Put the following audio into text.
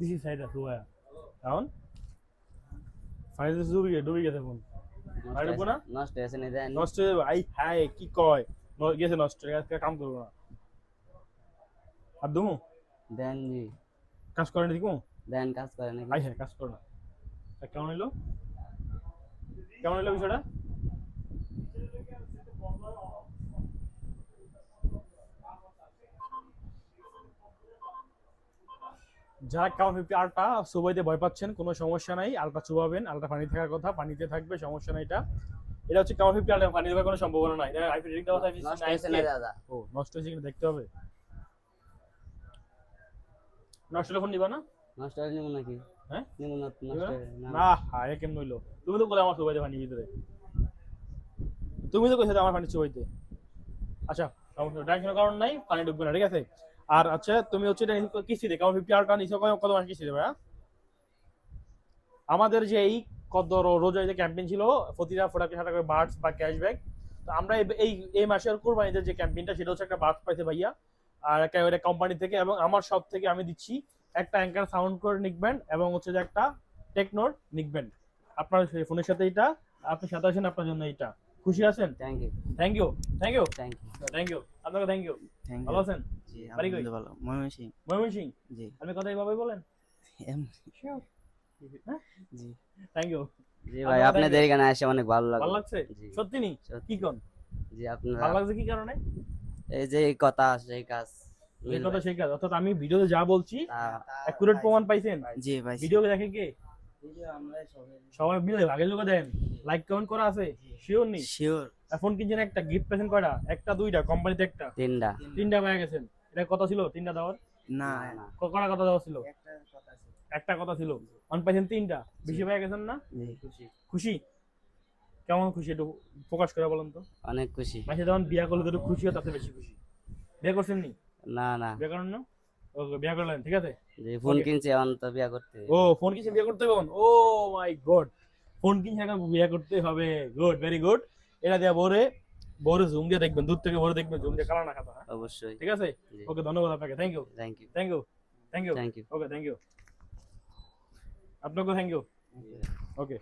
This side আছে ওয়া এখন ফাইনালি ডুবে গেছে ফোন আর দেখবো না নষ্ট হয়েছে না দেন নষ্ট হয়ে যাবে। আই হাই কি কয় গেছে নষ্ট আজকে কাম করবো না আর দুমু দেন জি কাজ করে না দেখবো দেন কাজ করে নাকি আই হ্যাঁ কাজ করো না কেমন হইলো কেমন হইলো বিষয়টা যারা কাউন 50 আলটা চুবাইতে ভয় পাচ্ছেন কোনো সমস্যা নাই আলটা চুবাবেন আলটা পানি থাকার কথা পানিতে থাকবে সমস্যা নাই এটা হচ্ছে কাউন 50 আলটা পানি দেওয়ার কোনো সম্ভাবনা নাই এটা আইপি রেটিং দেওয়া আছে নষ্ট হয়েছে না দাদা ও নষ্ট হয়েছে কিনা দেখতে হবে নষ্ট হলে ফোন নিবা না নষ্ট হয়ে নিব নাকি হ্যাঁ নিব না নষ্ট না না হায় কেমন হইলো তুমি তো বলে আমার চুবাইতে পানি ভিতরে তুমি তো কইছো আমার পানি চুবাইতে আচ্ছা সমস্যা টেনশনের কারণ নাই পানি ঢুকবে না ঠিক আছে আর আচ্ছা তুমি হচ্ছে এটা কিস্তিতে কাউন 50 আলটা নিছো কত মাস কিস্তি দেবে আমাদের যে এই কত রোজার যে ক্যাম্পেইন ছিল প্রতিটা প্রোডাক্টে 60 করে বার্ডস বা ক্যাশব্যাক তো আমরা এই মাসের কুরবানিতে যে ক্যাম্পেইনটা সেটা হচ্ছে একটা বার্ডস পাইছে ভাইয়া আর একটা কোম্পানি থেকে এবং আমার সব থেকে আমি দিচ্ছি একটা অ্যাঙ্কার সাউন্ড করে নিকব্যান্ড এবং হচ্ছে যে একটা টেকনোর নিকব্যান্ড আপনার ফোনের সাথে এটা আপনি সাথে আছেন আপনার জন্য এটা খুশি আছেন thank you thank you thank you thank you thank you আপনাকে থ্যাংক ইউ থ্যাংক ভালো ইউ আছেন জি বাড়ি কই? আলহামদুলিল্লাহ ভালো ময়মনসিং ময়মনসিং জি আপনি কথা এইভাবে বলেন জি থ্যাংক ইউ জি ভাই আপনাদের এখানে এসে অনেক ভালো ভালো লাগলো লাগছে জি সত্যি নি সত্যি। কি কোন জি আপনারা ভালো লাগছে কি কারণে এই যে এই কথা সেই কাজ এই কথা সেই কাজ অর্থাৎ আমি ভিডিওতে যা বলছি অ্যাকুরেট প্রমাণ পাইছেন জি ভাই ভিডিও দেখে কে ভিডিও আমরা সবাই সবাই মিলে আগের লোক দেন লাইক কমেন্ট করা আছে শিওর নি শিওর ফোন কিনছেন একটা গিফট পেয়েছেন কয়টা একটা দুইটা কোম্পানিতে একটা তিনটা তিনটা পেয়ে গেছেন এটা কথা ছিল তিনটা দেওয়ার না না কটা কথা দেওয়া ছিল একটা কথা আছে একটা কথা ছিল অন পাইছেন তিনটা বেশি পেয়ে গেছেন না জি খুশি কেমন খুশি একটু প্রকাশ করে বলেন তো অনেক খুশি মাসে যখন বিয়া করলে তো একটু খুশি হয় তাতে বেশি খুশি বিয়ে করছেন নি না না বিয়ে করেন না ওকে বিয়ে করলেন ঠিক আছে যে ফোন Okay. কিনছি এখন তো বিয়া করতে ও ফোন কিনছে বিয়ে করতে হবে ও মাই গড ফোন কিনছে এখন বিয়ে করতে হবে গুড ভেরি গুড এটা দিয়ে বরে জুম দিয়ে দেখবেন দূর থেকে বরে দেখবেন জুম দিয়ে কালা না খাতা হ্যাঁ অবশ্যই ঠিক আছে জি। ওকে ধন্যবাদ আপনাকে thank you thank you thank you thank you thank you okay thank you আপনাকে থ্যাংক ইউ ওকে